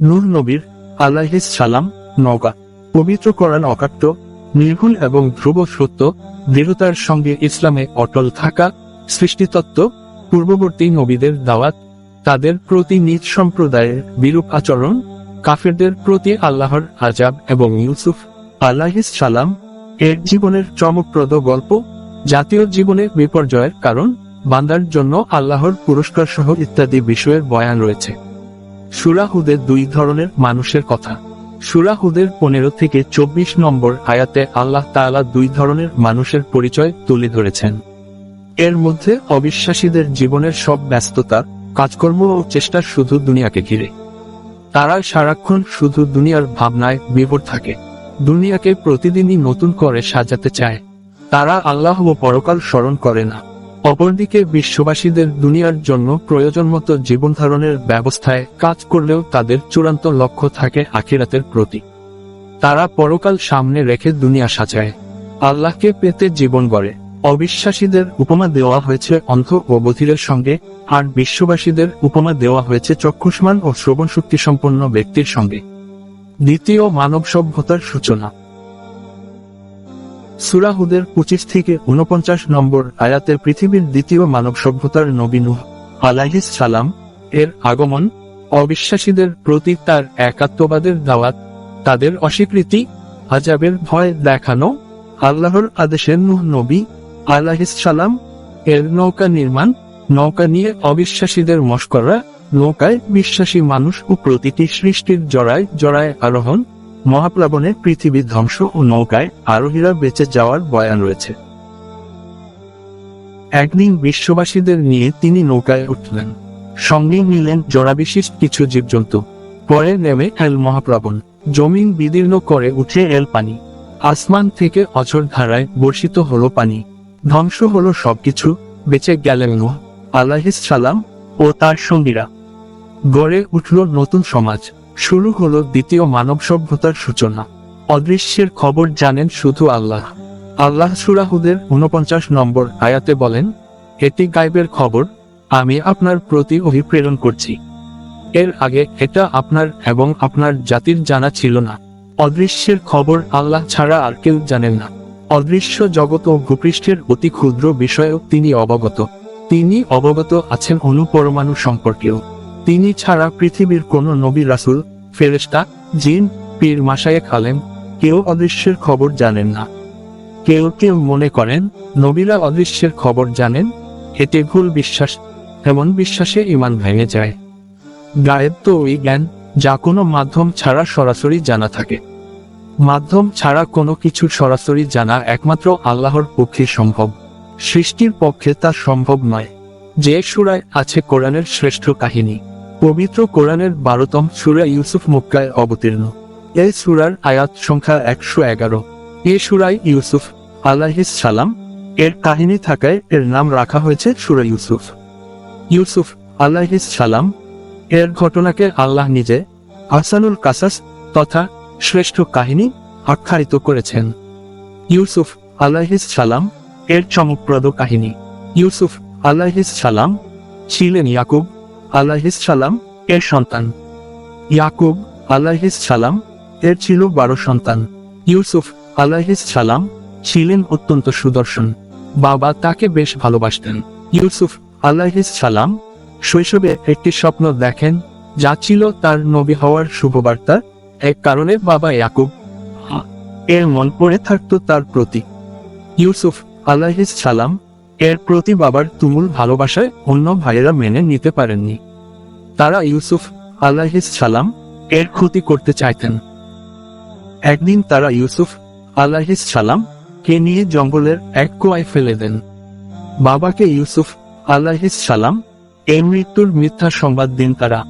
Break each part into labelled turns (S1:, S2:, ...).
S1: নূহ নবীর আলাইহিস সালাম নওকা। পবিত্র কোরআন অকাট্য, নির্ভুল এবং ধ্রুব সত্য, দৃঢ়তার সঙ্গে ইসলামে অটল থাকা, সৃষ্টিতত্ত্ব, পূর্ববর্তী নবীদের দাওয়াত, তাদের প্রতি নিজ সম্প্রদায়ের বিরূপ আচরণ, কাফেরদের প্রতি আল্লাহর আযাব এবং ইউসুফ আলাইহিস সালাম এর জীবনের চমকপ্রদ গল্প, জাতীয় জীবনে বিপর্যয়ের কারণ, বান্দার জন্য আল্লাহর পুরস্কার সহ ইত্যাদি বিষয়ের বয়ান রয়েছে। সূরা হুদের 2 ধরনের মানুষের কথা। সূরা হুদের 15 থেকে 24 নম্বর আয়াতে আল্লাহ তাআলা 2 ধরনের মানুষের পরিচয় তুলে ধরেছেন। এর মধ্যে অবিশ্বাসীদের জীবনের সব ব্যস্ততা, কাজকর্ম ও চেষ্টা শুধু দুনিয়াকে ঘিরে। তারা সারাক্ষণ শুধু দুনিয়ার ভাবনায় বিভোর থাকে, দুনিয়াকে প্রতিদিনই নতুন করে সাজাতে চায়। তারা আল্লাহ ও পরকাল স্মরণ করে না। অপরদিকে বিশ্ববাসীদের দুনিয়ার জন্য প্রয়োজনমতো জীবনধারণের ব্যবস্থায় কাজ করলেও তাদের চূড়ান্ত লক্ষ্য থাকে আখিরাতের প্রতি। তারা পরকাল সামনে রেখে দুনিয়া সাজায়, আল্লাহকে পেতে জীবন গড়ে। অবিশ্বাসীদের উপমা দেওয়া হয়েছে অন্ধ ও বধিরের সঙ্গে, আর বিশ্ববাসীদের উপমা দেওয়া হয়েছে চক্ষুষ্মান ও শ্রবণ শক্তি সম্পন্ন ব্যক্তির সঙ্গে। দ্বিতীয় মানব সভ্যতার সূচনা। সূরা হুদের 25 থেকে 49 নম্বর আয়াতে পৃথিবীর দ্বিতীয় মানব সভ্যতার নবী নূহ আলাইহিস সালাম এর আগমন, অবিশ্বাসীদের প্রতি তার একাত্মবাদের দাওয়াত, তাদের অস্বীকৃতি, আযাবের ভয় দেখানো, আল্লাহর আদেশে নূহ নবী আলাইহিস সালাম এর নৌকা নির্মাণ, নৌকা নিয়ে অবিশ্বাসীদের মশকরা, নৌকায় বিশ্বাসী মানুষ ও প্রতিটি সৃষ্টির জড়ায় জড়ায় আরোহণ, মহাপ্লাবনে পৃথিবী ধ্বংস ও নৌকায় আরোহীরা বেঁচে যাওয়ার বয়ান রয়েছে। একদিন বিশ্ববাসীদের নিয়ে তিনি নৌকায় উঠলেন, সঙ্গে নিলেন জরাবিশিষ্ট কিছু জীবজন্তু। পরে নেমে এল মহাপ্লাবন, জমিন বিদীর্ণ করে উঠে এল পানি, আসমান থেকে অঝোর ধারায় বর্ষিত হলো পানি, ধ্বংস হলো সবকিছু, বেঁচে গেলেন নূহ আলাইহিস সালাম ও তার সঙ্গীরা। গড়ে উঠল নতুন সমাজ, শুরু হলো দ্বিতীয় মানব সভ্যতার সূচনা। অদৃশ্যের খবর জানেন শুধু আল্লাহ। আল্লাহ সূরা হুদের 49 নম্বর আয়াতে বলেন, এটি গায়বের খবর, আমি আপনার প্রতি ওহী প্রেরণ করছি। এর আগে এটা আপনার এবং আপনার জাতির জানা ছিল না। অদৃশ্যের খবর আল্লাহ ছাড়া আর কেউ জানেন না। অদৃশ্য জগৎ ও ভূপৃষ্ঠের অতি ক্ষুদ্র বিষয়েও তিনি অবগত। তিনি অবগত আছেন অণু পরমাণু সম্পর্কেও। তিনি ছাড়া পৃথিবীর কোন নবী রাসূল, ফেরেশতা, জিন, পীর মাশায়েখ আলেম কেউ অদৃশ্যের খবর জানেন না। কেউ কেউ মনে করেন নবীরা অদৃশ্যের খবর জানেন, এতে ভুল বিশ্বাস। এমন বিশ্বাসে ঈমান ভেঙে যায়। গায়েব তো ওই জ্ঞান যা কোনো মাধ্যম ছাড়া সরাসরি জানা থাকে। মাধ্যম ছাড়া কোনো কিছু সরাসরি জানা একমাত্র আল্লাহর পক্ষে সম্ভব। সৃষ্টির পক্ষে তা সম্ভব নয়। যে সূরায় আছে কোরআনের শ্রেষ্ঠ কাহিনী। পবিত্র কোরআনের 12তম সূরা ইউসুফ মক্কায় অবতীর্ণ। এই সূরার আয়াত সংখ্যা 111। এই সূরায় ইউসুফ আলাইহিস সালাম এর কাহিনী থাকায় এর নাম রাখা হয়েছে সূরা ইউসুফ। ইউসুফ আলাইহিস সালাম এর ঘটনাকে আল্লাহ নিজে আহসানুল কাসাস তথা শ্রেষ্ঠ কাহিনী আখ্যায়িত করেছেন। ইউসুফ আলাইহিস সালাম এর চমকপ্রদ কাহিনী। ইউসুফ আলাইহিস সালাম ছিলেন ইয়াকুব আলাইহিস সালাম এর সন্তান। ইয়াকুব আলাইহিস সালাম এর ছিল 12 সন্তান। ইউসুফ আলাইহিস সালাম ছিলেন অত্যন্ত সুদর্শন। বাবা তাকে বেশ ভালোবাসতেন। ইউসুফ আলাইহিস সালাম শৈশবে একটি স্বপ্ন দেখেন, যা ছিল তার নবী হওয়ার শুভবার্তা। এক কারণে বাবা ইয়াকুব এর মন পড়ে থাকত তার প্রতি। ইউসুফ আলাইহিস সালাম এর প্রতি বাবার তুমুল ভালোবাসায় অন্য ভাইয়েরা মেনে নিতে পারেননি। তারা ইউসুফ আলাইহিস সালাম এর ক্ষতি করতে চাইতেন। একদিন তারা ইউসুফ আলাইহিস সালাম কে নিয়ে জঙ্গলের এক কুয়ায় ফেলে দেন। বাবাকে ইউসুফ আলাইহিস সালাম এর মৃত্যুর মিথ্যা সংবাদ দেন তারা।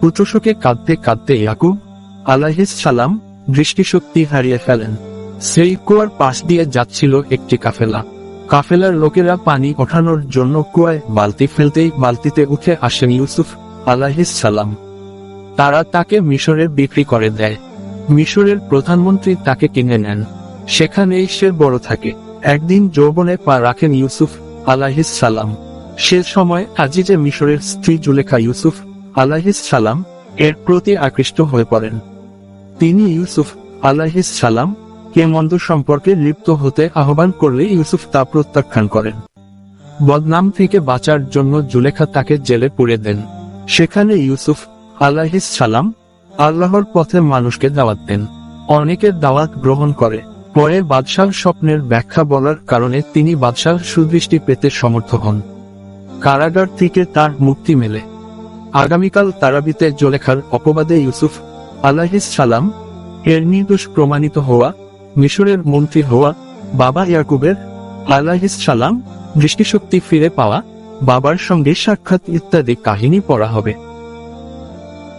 S1: পুত্রশোকে কাঁদতে কাঁদতে ইয়াকুব আলাইহিস সালাম দৃষ্টিশক্তি হারিয়ে ফেলেন। সেই কুয়ার পাশ দিয়ে যাচ্ছিল একটি কাফেলা। কাফেলার লোকেরা পানি ওঠানোর জন্য কুয়ায় বালতি ফেলতেই বালতিতে উঠে আসেন ইউসুফ আলাইহিস সালাম। তারা তাকে মিশরে বিক্রি করে দেয়। মিশরের প্রধানমন্ত্রী তাকে কিনে নেন, সেখানেই সে বড় থাকে। একদিন যৌবনে পা রাখেন ইউসুফ আলাইহিস সালাম। সে সময় আজিজে মিশরের স্ত্রী জুলেখা ইউসুফ আলাইহিস সালাম এর প্রতি আকৃষ্ট হয়ে পড়েন। তিনি ইউসুফ আলাইহিস সালাম কে মন্দ সম্পর্কে লিপ্ত হতে আহ্বান করলে ইউসুফ তা প্রত্যাখ্যান করেন। বদনাম থেকে বাঁচার জন্য জুলেখা তাকে জেলে পুরে দেন। সেখানে ইউসুফ আলাইহিস সালাম আল্লাহর পথে মানুষকে দাওয়াত দেন। অনেকের দাওয়াত গ্রহণ করে। পরে বাদশাহ স্বপ্নের ব্যাখ্যা বলার কারণে তিনি বাদশাহ সুদৃষ্টি পেতে সমর্থ হন। কারাগার থেকে তার মুক্তি মেলে। আগামীকাল তারাবিতে জুলেখার অপবাদে ইউসুফ আলাইহিস সালাম এর নির্দোষ প্রমাণিত হওয়া, মিশরের মন্ত্রী হওয়া, বাবা ইয়াকুবের আলাইহিস সালাম দৃষ্টিশক্তি ফিরে পাওয়া, বাবার সঙ্গে সাক্ষাৎ ইত্যাদি কাহিনী পড়া হবে।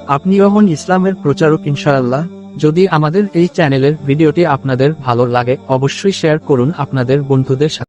S2: আপনি যখন ইসলামের প্রচারক ইনশাআল্লাহ। যদি আমাদের এই চ্যানেলের ভিডিওটি আপনাদের ভালো লাগে অবশ্যই শেয়ার করুন আপনাদের বন্ধুদের সাথে।